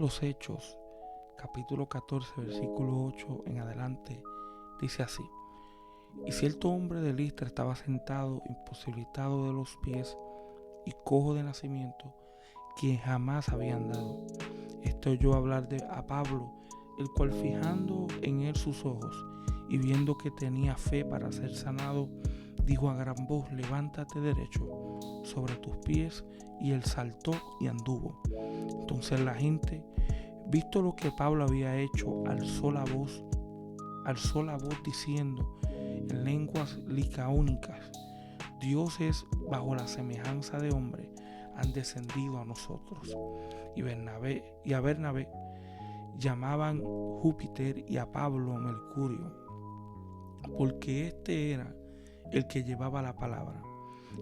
los Hechos, capítulo 14, versículo 8 en adelante, dice así: Y cierto hombre de Listra estaba sentado, imposibilitado de los pies y cojo de nacimiento, quien jamás había andado. Este oyó hablar a Pablo, el cual, fijando en él sus ojos y viendo que tenía fe para ser sanado, dijo a gran voz: Levántate derecho sobre tus pies. Y él saltó y anduvo. Entonces la gente, visto lo que Pablo había hecho, alzó la voz diciendo en lenguas licaónicas: Dioses bajo la semejanza de hombre han descendido a nosotros. Y a Bernabé llamaban Júpiter y a Pablo Mercurio, porque este era el que llevaba la palabra.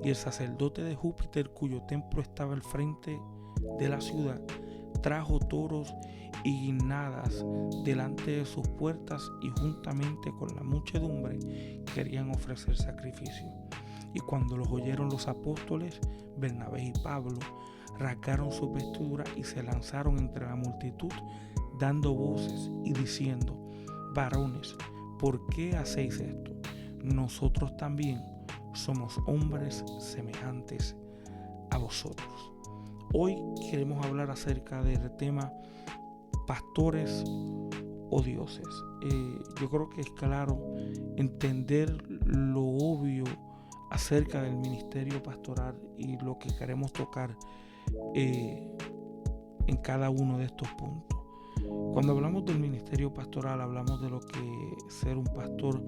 Y el sacerdote de Júpiter, cuyo templo estaba al frente de la ciudad, trajo toros y guinadas delante de sus puertas, y juntamente con la muchedumbre querían ofrecer sacrificio. Y cuando los oyeron los apóstoles, Bernabé y Pablo rasgaron sus vestiduras y se lanzaron entre la multitud, dando voces y diciendo: Varones, ¿por qué hacéis esto? Nosotros también somos hombres semejantes a vosotros. Hoy queremos hablar acerca del tema pastores o dioses. Yo creo que es claro entender lo obvio acerca del ministerio pastoral y lo que queremos tocar en cada uno de estos puntos. Cuando hablamos del ministerio pastoral, hablamos de lo que es ser un pastor.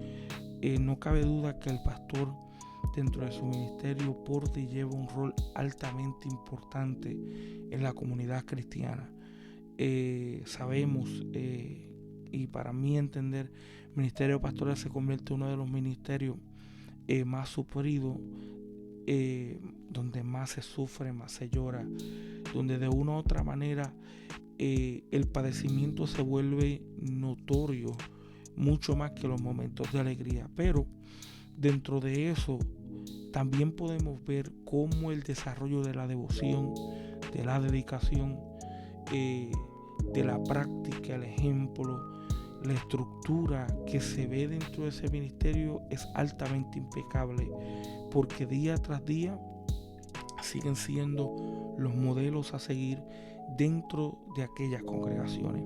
No cabe duda que el pastor, dentro de su ministerio, porta y lleva un rol altamente importante en la comunidad cristiana. Sabemos, y para mí entender, el ministerio pastoral se convierte en uno de los ministerios más sufridos, donde más se sufre, más se llora, donde de una u otra manera el padecimiento se vuelve notorio, mucho más que los momentos de alegría. Pero dentro de eso también podemos ver cómo el desarrollo de la devoción, de la dedicación, de la práctica, el ejemplo, la estructura que se ve dentro de ese ministerio es altamente impecable, porque día tras día siguen siendo los modelos a seguir dentro de aquellas congregaciones.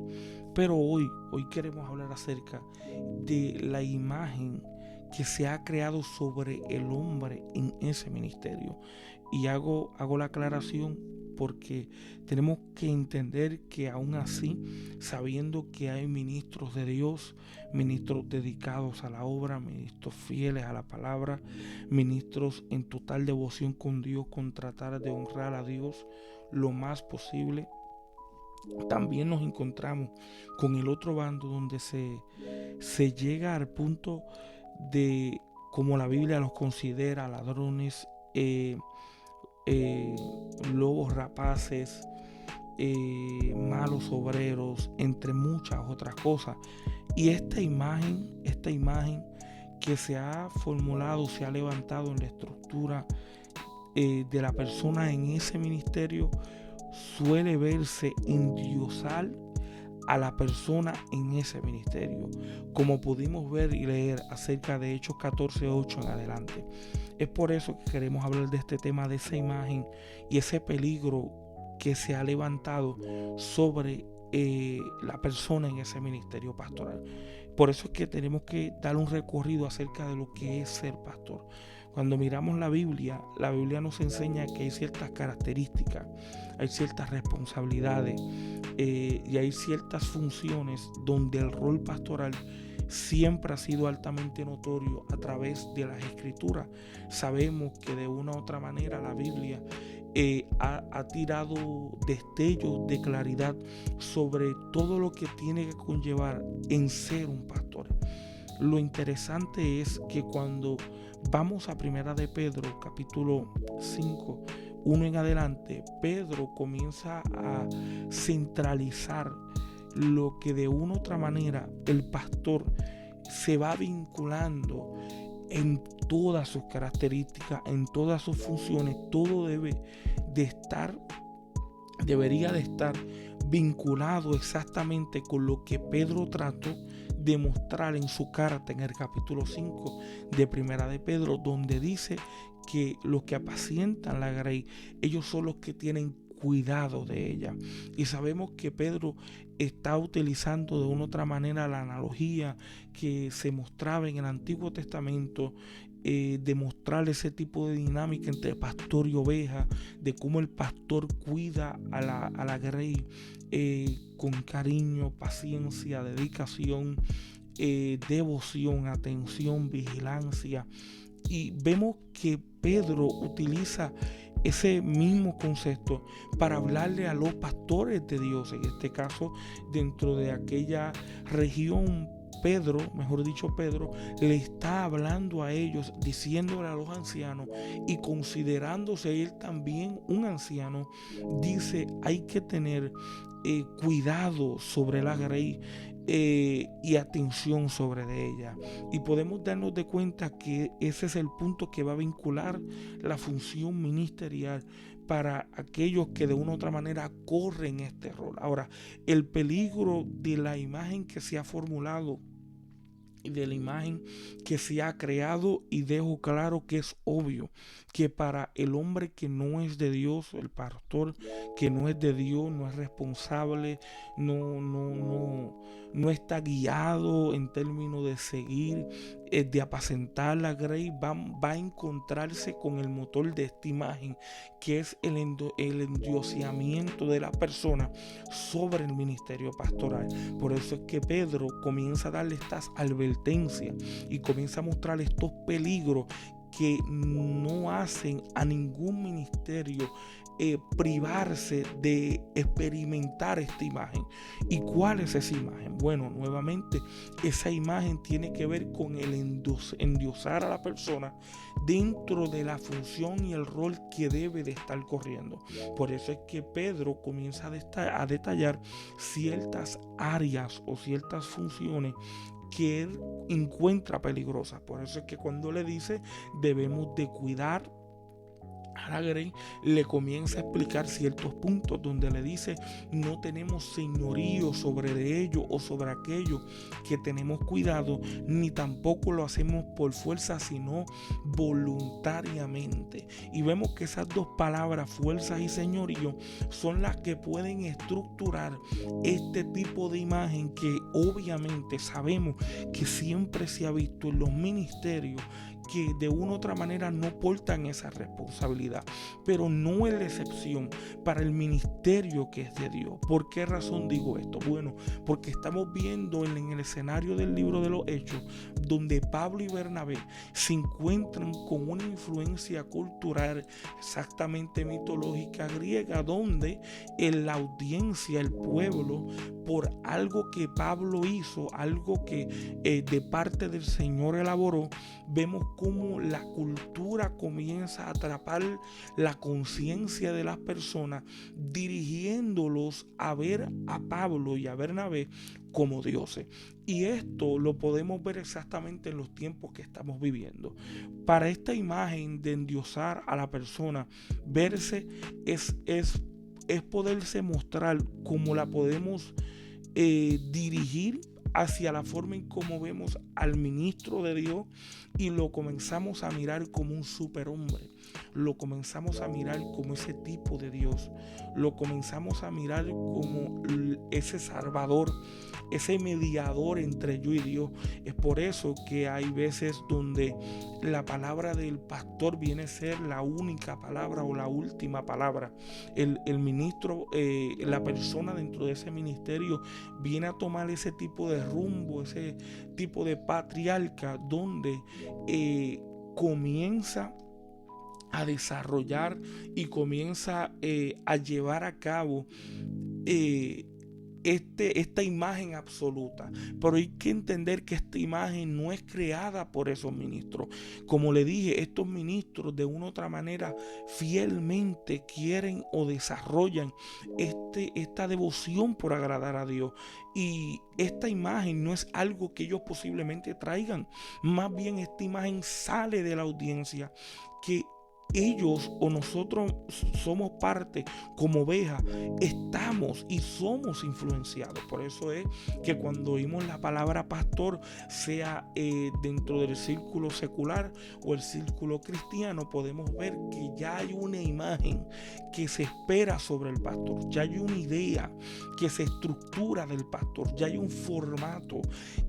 Pero hoy queremos hablar acerca de la imagen que se ha creado sobre el hombre en ese ministerio. Y hago la aclaración porque tenemos que entender que aún así, sabiendo que hay ministros de Dios, ministros dedicados a la obra, ministros fieles a la palabra, ministros en total devoción con Dios, con tratar de honrar a Dios lo más posible, también nos encontramos con el otro bando donde se llega al punto de, como la Biblia los considera, ladrones, lobos rapaces, malos obreros, entre muchas otras cosas. Y esta imagen que se ha formulado, se ha levantado en la estructura de la persona en ese ministerio, suele verse endiosar a la persona en ese ministerio, como pudimos ver y leer acerca de Hechos 14:8 en adelante. Es por eso que queremos hablar de este tema, de esa imagen y ese peligro que se ha levantado sobre la persona en ese ministerio pastoral. Por eso es que tenemos que dar un recorrido acerca de lo que es ser pastor. Cuando miramos la Biblia nos enseña que hay ciertas características, hay ciertas responsabilidades y hay ciertas funciones donde el rol pastoral siempre ha sido altamente notorio a través de las Escrituras. Sabemos que de una u otra manera la Biblia ha tirado destellos de claridad sobre todo lo que tiene que conllevar en ser un pastor. Lo interesante es que cuando vamos a Primera de Pedro, capítulo 5, 1 en adelante, Pedro comienza a centralizar lo que de una u otra manera el pastor se va vinculando en todas sus características, en todas sus funciones. Todo debería de estar vinculado exactamente con lo que Pedro trató de mostrar en su carta en el capítulo 5 de Primera de Pedro, donde dice que los que apacientan la grey, ellos son los que tienen cuidado de ella. Y sabemos que Pedro está utilizando de una otra manera la analogía que se mostraba en el Antiguo Testamento, de mostrar ese tipo de dinámica entre pastor y oveja, de cómo el pastor cuida a la grey con cariño, paciencia, dedicación, devoción, atención, vigilancia. Y vemos que Pedro utiliza ese mismo concepto para hablarle a los pastores de Dios, en este caso dentro de aquella región. Pedro, le está hablando a ellos, diciéndole a los ancianos, y considerándose él también un anciano, dice: hay que tener cuidado sobre la grey, y atención sobre de ella. Y podemos darnos de cuenta que ese es el punto que va a vincular la función ministerial para aquellos que de una u otra manera corren este rol. Ahora, el peligro de la imagen que se ha formulado y de la imagen que se ha creado, y dejo claro que es obvio que para el hombre que no es de Dios, el pastor que no es de Dios, no es responsable, no está guiado en términos de seguir, de apacentar la grey, va a encontrarse con el motor de esta imagen, que es el endioseamiento de la persona sobre el ministerio pastoral. Por eso es que Pedro comienza a darle estas advertencias y comienza a mostrar estos peligros que no hacen a ningún ministerio privarse de experimentar esta imagen. ¿Y cuál es esa imagen? Bueno, nuevamente, esa imagen tiene que ver con el endiosar a la persona dentro de la función y el rol que debe de estar corriendo. Por eso es que Pedro comienza a detallar ciertas áreas o ciertas funciones que él encuentra peligrosas. Por eso es que cuando le dice debemos de cuidar a la grey, le comienza a explicar ciertos puntos donde le dice: no tenemos señorío sobre de ello o sobre aquello, que tenemos cuidado, ni tampoco lo hacemos por fuerza, sino voluntariamente. Y vemos que esas dos palabras, fuerza y señorío, son las que pueden estructurar este tipo de imagen que obviamente sabemos que siempre se ha visto en los ministerios, que de una u otra manera no portan esa responsabilidad, pero no es la excepción para el ministerio que es de Dios. ¿Por qué razón digo esto? Bueno, porque estamos viendo en el escenario del libro de los Hechos, donde Pablo y Bernabé se encuentran con una influencia cultural exactamente mitológica griega, donde en la audiencia, el pueblo, por algo que Pablo hizo, algo que de parte del Señor elaboró, vemos cómo la cultura comienza a atrapar la conciencia de las personas, dirigiéndolos a ver a Pablo y a Bernabé como dioses. Y esto lo podemos ver exactamente en los tiempos que estamos viviendo. Para esta imagen de endiosar a la persona, verse es poderse mostrar cómo la podemos dirigir hacia la forma en cómo vemos al ministro de Dios, y lo comenzamos a mirar como un superhombre, lo comenzamos a mirar como ese tipo de Dios, lo comenzamos a mirar como ese salvador, ese mediador entre yo y Dios. Es por eso que hay veces donde la palabra del pastor viene a ser la única palabra o la última palabra. El ministro, la persona dentro de ese ministerio, viene a tomar ese tipo de rumbo, ese tipo de patriarca, donde comienza a desarrollar y comienza a llevar a cabo esta imagen absoluta. Pero hay que entender que esta imagen no es creada por esos ministros. Como le dije, estos ministros de una u otra manera fielmente quieren o desarrollan esta devoción por agradar a Dios. Y esta imagen no es algo que ellos posiblemente traigan. Más bien esta imagen sale de la audiencia, que ellos o nosotros somos parte como ovejas, estamos y somos influenciados. Por eso es que cuando oímos la palabra pastor, sea dentro del círculo secular o el círculo cristiano, podemos ver que ya hay una imagen que se espera sobre el pastor, ya hay una idea que se estructura del pastor, ya hay un formato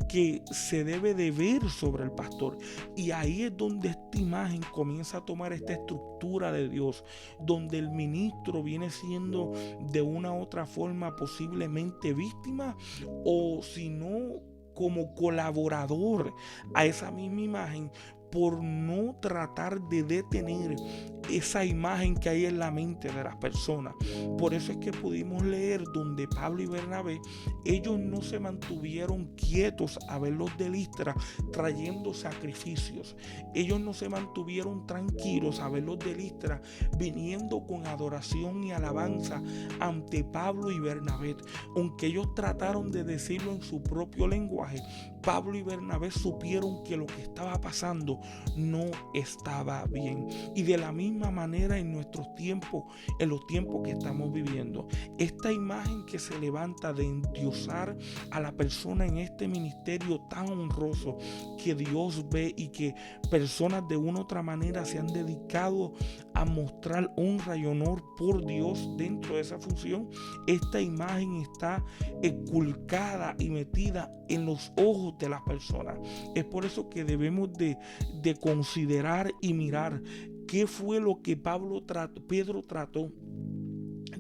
que se debe de ver sobre el pastor, y ahí es donde esta imagen comienza a tomar esta estructura de Dios, donde el ministro viene siendo de una u otra forma posiblemente víctima, o si no como colaborador a esa misma imagen, por no tratar de detener esa imagen que hay en la mente de las personas. Por eso es que pudimos leer donde Pablo y Bernabé, ellos no se mantuvieron quietos a verlos de Listra trayendo sacrificios. Ellos no se mantuvieron tranquilos a verlos de Listra viniendo con adoración y alabanza ante Pablo y Bernabé. Aunque ellos trataron de decirlo en su propio lenguaje, Pablo y Bernabé supieron que lo que estaba pasando no estaba bien. Y de la misma manera en nuestros tiempos, en los tiempos que estamos viviendo, esta imagen que se levanta de endiosar a la persona en este ministerio tan honroso que Dios ve, y que personas de una u otra manera se han dedicado a mostrar honra y honor por Dios dentro de esa función, esta imagen está inculcada y metida en los ojos de las personas. Es por eso que debemos de considerar y mirar qué fue lo que Pedro trató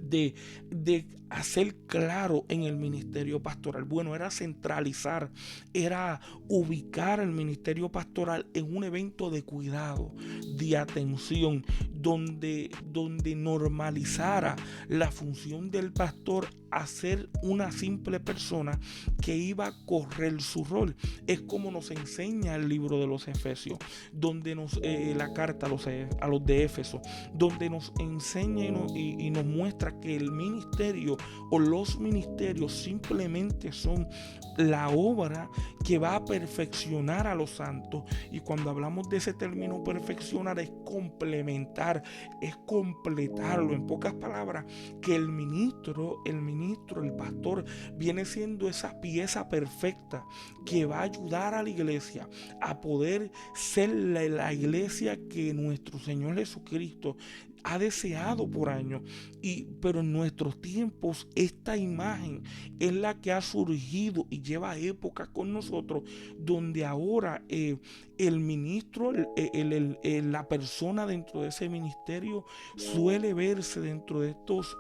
de hacer claro en el ministerio pastoral. Bueno, era centralizar, era ubicar el ministerio pastoral en un evento de cuidado, de atención, donde normalizara la función del pastor a ser una simple persona que iba a correr su rol. Es como nos enseña el libro de los Efesios, donde la carta a los de Éfeso, donde nos enseña y nos muestra que el ministerio o los ministerios simplemente son la obra que va a perfeccionar a los santos. Y cuando hablamos de ese término perfeccionar, es complementar, es completarlo. En pocas palabras, que el ministro, el pastor, viene siendo esa pieza perfecta que va a ayudar a la iglesia a poder ser la iglesia que nuestro Señor Jesucristo ha deseado por años. Pero en nuestros tiempos esta imagen es la que ha surgido y lleva épocas con nosotros, donde ahora el ministro, la persona dentro de ese ministerio suele verse dentro de estos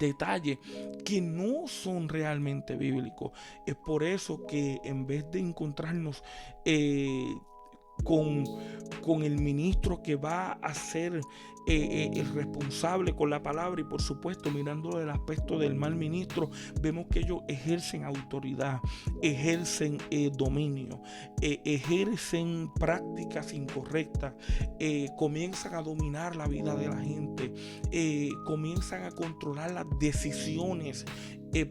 detalles que no son realmente bíblicos. Es por eso que en vez de encontrarnos con el ministro que va a ser el responsable con la palabra, y por supuesto mirándolo del aspecto del mal ministro, vemos que ellos ejercen autoridad, ejercen dominio, ejercen prácticas incorrectas, comienzan a dominar la vida de la gente, comienzan a controlar las decisiones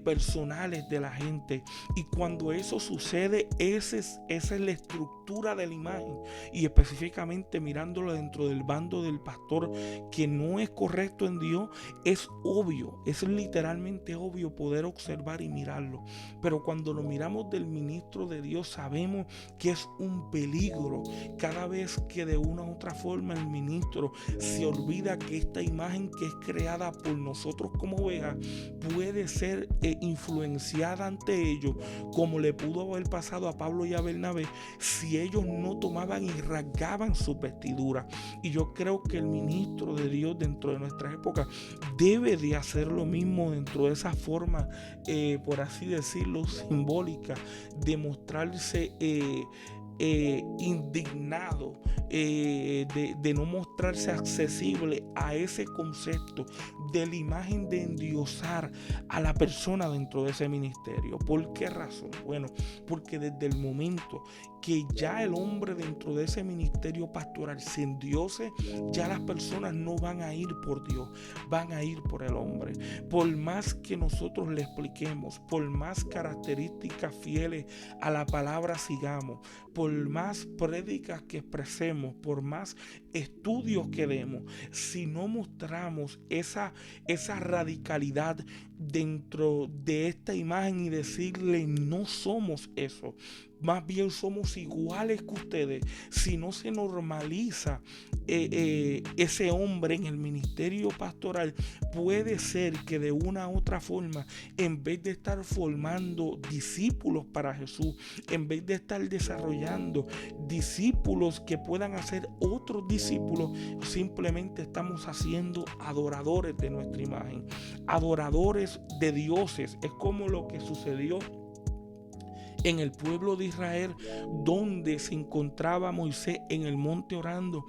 personales de la gente. Y cuando eso sucede, esa es la estructura de la imagen, y específicamente mirándolo dentro del bando del pastor, que no es correcto en Dios. Es obvio, es literalmente obvio poder observar y mirarlo, pero cuando lo miramos del ministro de Dios, sabemos que es un peligro cada vez que de una u otra forma el ministro se olvida que esta imagen que es creada por nosotros como ovejas puede ser influenciada ante ellos, como le pudo haber pasado a Pablo y a Bernabé, si ellos no tomaban y rasgaban su vestidura. Y yo creo que el ministro de Dios dentro de nuestra época debe de hacer lo mismo dentro de esa forma, por así decirlo, simbólica, de mostrarse indignado, de no mostrarse accesible a ese concepto de la imagen, de endiosar a la persona dentro de ese ministerio. ¿Por qué razón? Bueno, porque desde el momento que ya el hombre dentro de ese ministerio pastoral se endiose, ya las personas no van a ir por Dios, van a ir por el hombre. Por más que nosotros le expliquemos, por más características fieles a la palabra sigamos, por más prédicas que expresemos, por más estudios que demos, si no mostramos esa radicalidad dentro de esta imagen y decirle no somos eso, más bien somos iguales que ustedes, si no se normaliza ese hombre en el ministerio pastoral, puede ser que de una u otra forma, en vez de estar formando discípulos para Jesús, en vez de estar desarrollando discípulos que puedan hacer otros discípulos, simplemente estamos haciendo adoradores de nuestra imagen, adoradores de dioses. Es como lo que sucedió en el pueblo de Israel, donde se encontraba Moisés en el monte orando,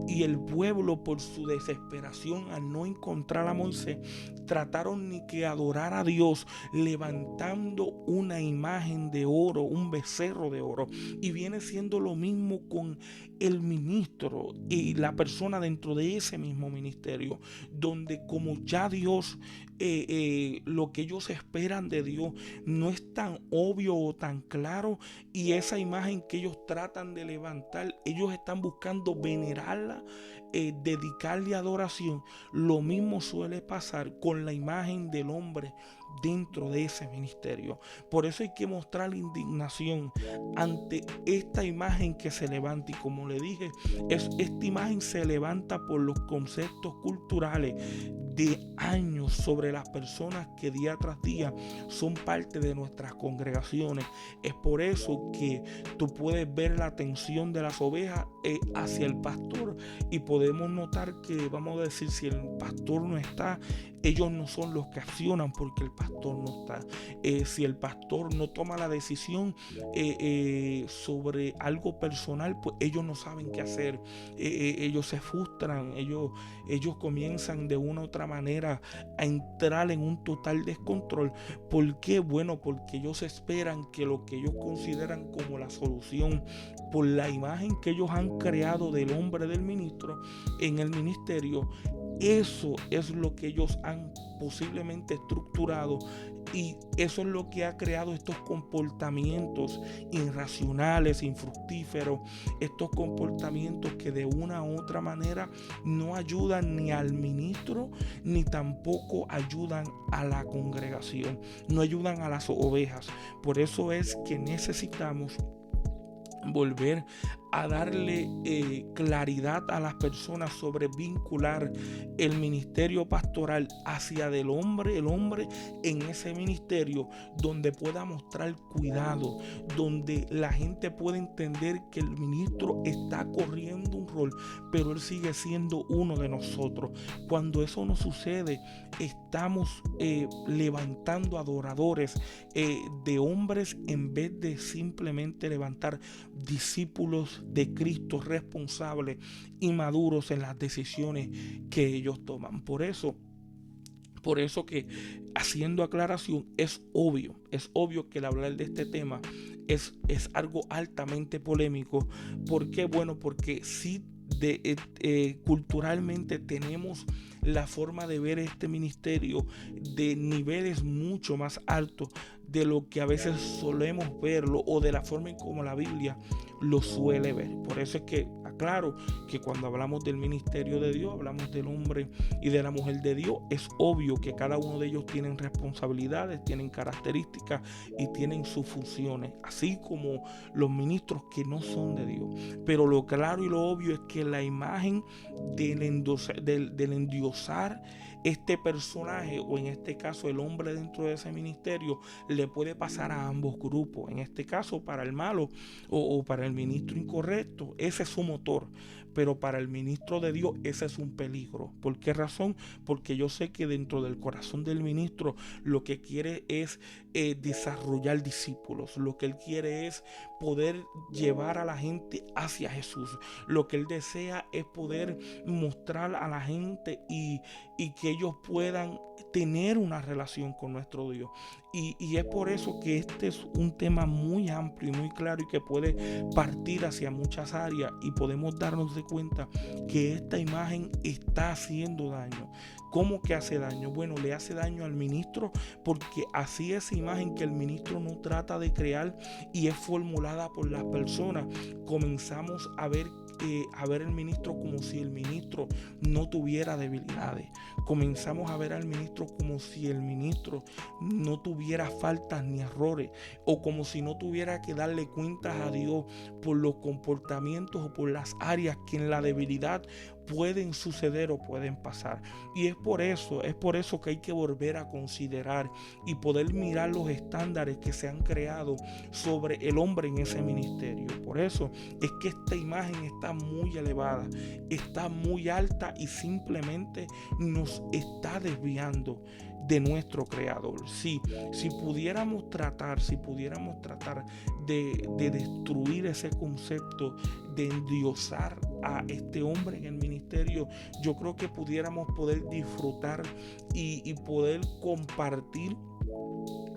y el pueblo, por su desesperación al no encontrar a Moisés, trataron ni que adorar a Dios levantando una imagen de oro, un becerro de oro. Y viene siendo lo mismo con el ministro y la persona dentro de ese mismo ministerio, donde como ya Dios, lo que ellos esperan de Dios no es tan obvio o tan claro, y esa imagen que ellos tratan de levantar, ellos están buscando venerarla, dedicarle adoración. Lo mismo suele pasar con la imagen del hombre dentro de ese ministerio. Por eso hay que mostrar indignación ante esta imagen que se levanta, y como le dije, esta imagen se levanta por los conceptos culturales de años sobre las personas que día tras día son parte de nuestras congregaciones. Es por eso que tú puedes ver la atención de las ovejas hacia el pastor, y podemos notar que, vamos a decir, si el pastor no está, ellos no son los que accionan porque el pastor no está. Si el pastor no toma la decisión sobre algo personal, pues ellos no saben qué hacer. Ellos se frustran, ellos comienzan de una u otra manera a entrar en un total descontrol. ¿Por qué? Bueno, porque ellos esperan que lo que ellos consideran como la solución, por la imagen que ellos han creado del hombre del ministro en el ministerio, eso es lo que ellos han posiblemente estructurado, y eso es lo que ha creado estos comportamientos irracionales, infructíferos, estos comportamientos que de una u otra manera no ayudan ni al ministro, ni tampoco ayudan a la congregación, no ayudan a las ovejas. Por eso es que necesitamos volver a darle claridad a las personas sobre vincular el ministerio pastoral hacia el hombre en ese ministerio, donde pueda mostrar cuidado, donde la gente pueda entender que el ministro está corriendo un rol, pero él sigue siendo uno de nosotros. Cuando eso no sucede, estamos levantando adoradores de hombres, en vez de simplemente levantar discípulos de Cristo responsables y maduros en las decisiones que ellos toman. Por eso que, haciendo aclaración, es obvio que el hablar de este tema es algo altamente polémico. ¿Por qué? Bueno, porque sí, culturalmente tenemos la forma de ver este ministerio de niveles mucho más altos de lo que a veces solemos verlo, o de la forma en como la Biblia lo suele ver. Por eso es que aclaro que cuando hablamos del ministerio de Dios, hablamos del hombre y de la mujer de Dios. Es obvio que cada uno de ellos tienen responsabilidades, tienen características y tienen sus funciones, así como los ministros que no son de Dios. Pero lo claro y lo obvio es que la imagen del endiosar este personaje, o en este caso el hombre dentro de ese ministerio, le puede pasar a ambos grupos. En este caso, para el malo o para el ministro incorrecto, ese es su motor. Pero para el ministro de Dios, ese es un peligro. ¿Por qué razón? Porque yo sé que dentro del corazón del ministro lo que quiere es desarrollar discípulos. Lo que él quiere es poder llevar a la gente hacia Jesús. Lo que él desea es poder mostrar a la gente y que que ellos puedan tener una relación con nuestro Dios. Y es por eso que este es un tema muy amplio y muy claro y que puede partir hacia muchas áreas, y podemos darnos de cuenta que esta imagen está haciendo daño. ¿Cómo que hace daño? Bueno, le hace daño al ministro porque así esa imagen que el ministro no trata de crear y es formulada por las personas, comenzamos a ver el ministro como si el ministro no tuviera debilidades. Comenzamos a ver al ministro como si el ministro no tuviera faltas ni errores, o como si no tuviera que darle cuentas a Dios por los comportamientos o por las áreas que en la debilidad pueden suceder o pueden pasar. Y es por eso que hay que volver a considerar y poder mirar los estándares que se han creado sobre el hombre en ese ministerio. Por eso es que esta imagen está muy elevada, está muy alta y simplemente nos está desviando de nuestro Creador. Si pudiéramos tratar de destruir ese concepto de endiosar a este hombre en el ministerio, yo creo que pudiéramos poder disfrutar y poder compartir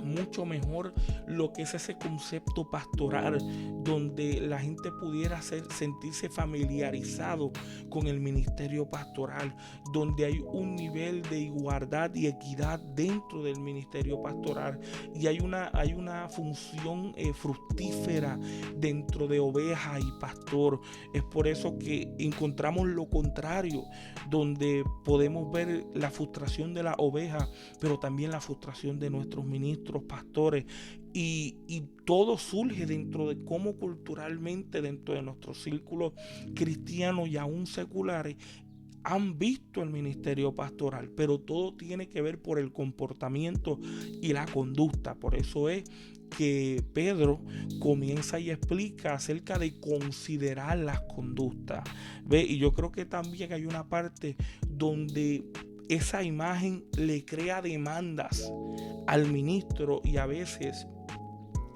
mucho mejor lo que es ese concepto pastoral, donde la gente pudiera sentirse familiarizado con el ministerio pastoral, donde hay un nivel de igualdad y equidad dentro del ministerio pastoral, y hay una función fructífera dentro de oveja y pastor. Es por eso que encontramos lo contrario, donde podemos ver la frustración de la oveja, pero también la frustración de nuestros ministros, pastores, y todo surge dentro de cómo culturalmente dentro de nuestros círculos cristianos y aún seculares han visto el ministerio pastoral, pero todo tiene que ver por el comportamiento y la conducta. Por eso es que Pedro comienza y explica acerca de considerar las conductas. ¿Ve? Y yo creo que también hay una parte donde esa imagen le crea demandas al ministro y a veces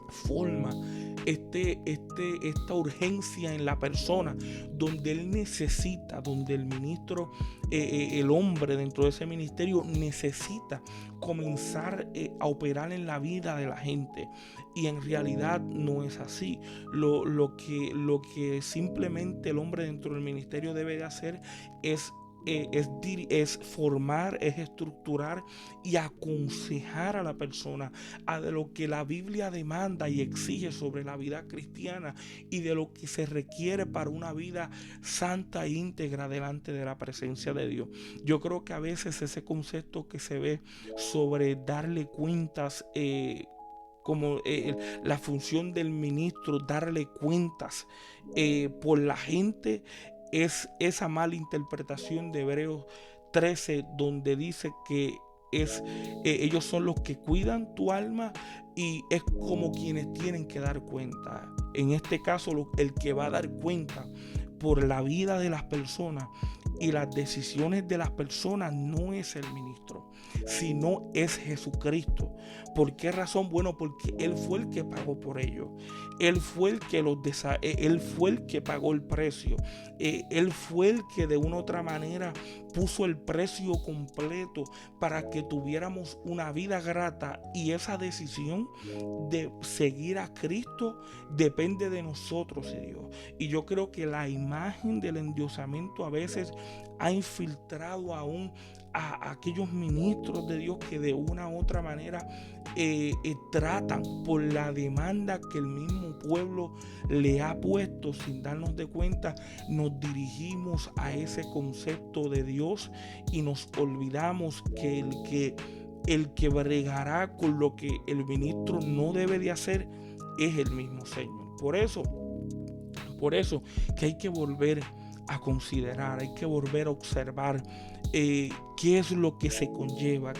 forma esta urgencia en la persona, donde él necesita, donde el ministro, el hombre dentro de ese ministerio necesita comenzar a operar en la vida de la gente, y en realidad no es así. Lo que simplemente el hombre dentro del ministerio debe de hacer es formar, es estructurar y aconsejar a la persona a de lo que la Biblia demanda y exige sobre la vida cristiana y de lo que se requiere para una vida santa e íntegra delante de la presencia de Dios. Yo creo que a veces ese concepto que se ve sobre darle cuentas, como la función del ministro, darle cuentas por la gente, es esa mala interpretación de Hebreos 13, donde dice que ellos son los que cuidan tu alma y es como quienes tienen que dar cuenta. En este caso, el que va a dar cuenta por la vida de las personas y las decisiones de las personas no es el ministro, sino es Jesucristo. ¿Por qué razón? Bueno, porque Él fue el que pagó por ellos. Él fue el que Él fue el que pagó el precio. Él fue el que de una u otra manera puso el precio completo para que tuviéramos una vida grata, y esa decisión de seguir a Cristo depende de nosotros, Dios. Y yo creo que la imagen del endiosamiento a veces ha infiltrado aún a aquellos ministros de Dios que de una u otra manera tratan por la demanda que el mismo pueblo le ha puesto. Sin darnos de cuenta, nos dirigimos a ese concepto de Dios y nos olvidamos que el que bregará con lo que el ministro no debe de hacer es el mismo Señor. Por eso que hay que volver a considerar, hay que volver a observar qué es lo que se conlleva,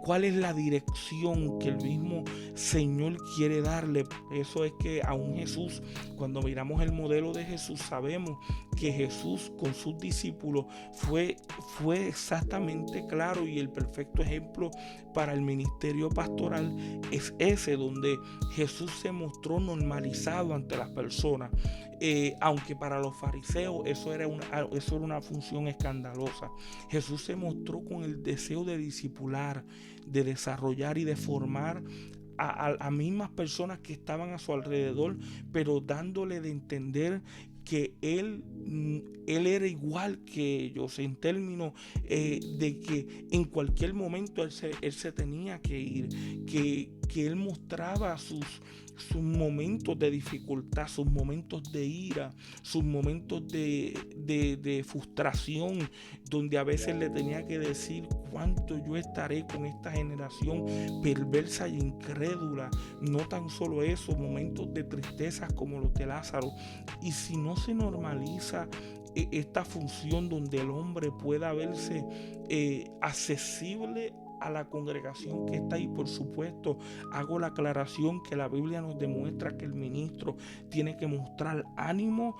cuál es la dirección que el mismo Señor quiere darle. Por eso es que aún Jesús, cuando miramos el modelo de Jesús, sabemos que Jesús con sus discípulos fue exactamente claro, y el perfecto ejemplo para el ministerio pastoral es ese, donde Jesús se mostró normalizado ante las personas. Aunque para los fariseos eso era una función escandalosa, Jesús se mostró con el deseo de discipular, de desarrollar y de formar a mismas personas que estaban a su alrededor, pero dándole de entender que él era igual que ellos, en términos de que en cualquier momento él se tenía que ir, que él mostraba sus momentos de dificultad, sus momentos de ira, sus momentos de frustración, donde a veces le tenía que decir cuánto yo estaré con esta generación perversa y incrédula. No tan solo eso, momentos de tristeza como los de Lázaro. Y si no se normaliza esta función donde el hombre pueda verse accesible a la congregación que está ahí, por supuesto, hago la aclaración que la Biblia nos demuestra que el ministro tiene que mostrar ánimo,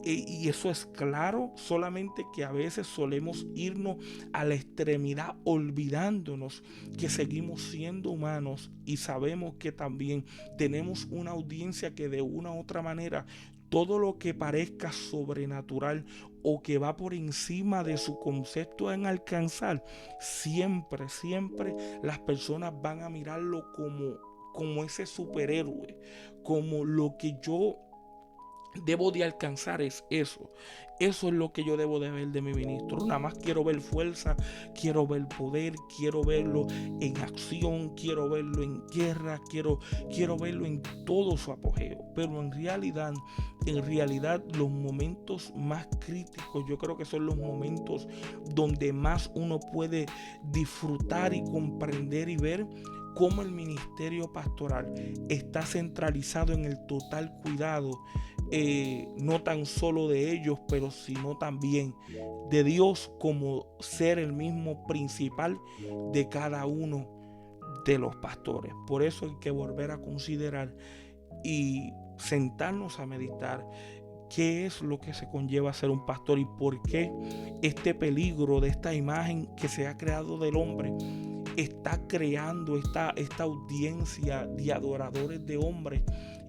y eso es claro, solamente que a veces solemos irnos a la extremidad olvidándonos que seguimos siendo humanos y sabemos que también tenemos una audiencia que de una u otra manera todo lo que parezca sobrenatural o que va por encima de su concepto en alcanzar, siempre las personas van a mirarlo como ese superhéroe, como lo que yo debo de alcanzar es eso. Eso es lo que yo debo de ver de mi ministro. Nada más quiero ver fuerza, quiero ver poder, quiero verlo en acción, quiero verlo en guerra, quiero verlo en todo su apogeo. Pero en realidad los momentos más críticos, yo creo que son los momentos donde más uno puede disfrutar y comprender y ver cómo el ministerio pastoral está centralizado en el total cuidado, no tan solo de ellos, pero sino también de Dios como ser el mismo principal de cada uno de los pastores. Por eso hay que volver a considerar y sentarnos a meditar qué es lo que se conlleva ser un pastor y por qué este peligro de esta imagen que se ha creado del hombre está creando esta audiencia de adoradores de hombres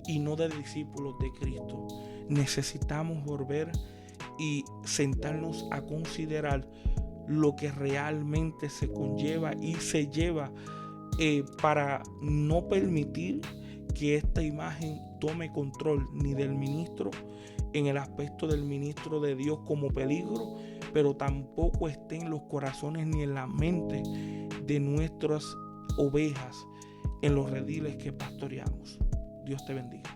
y no de discípulos de Cristo. Necesitamos volver y sentarnos a considerar lo que realmente se conlleva y se lleva para no permitir que esta imagen tome control ni del ministro en el aspecto del ministro de Dios como peligro, pero tampoco esté en los corazones ni en la mente de nuestras ovejas en los rediles que pastoreamos. Dios te bendiga.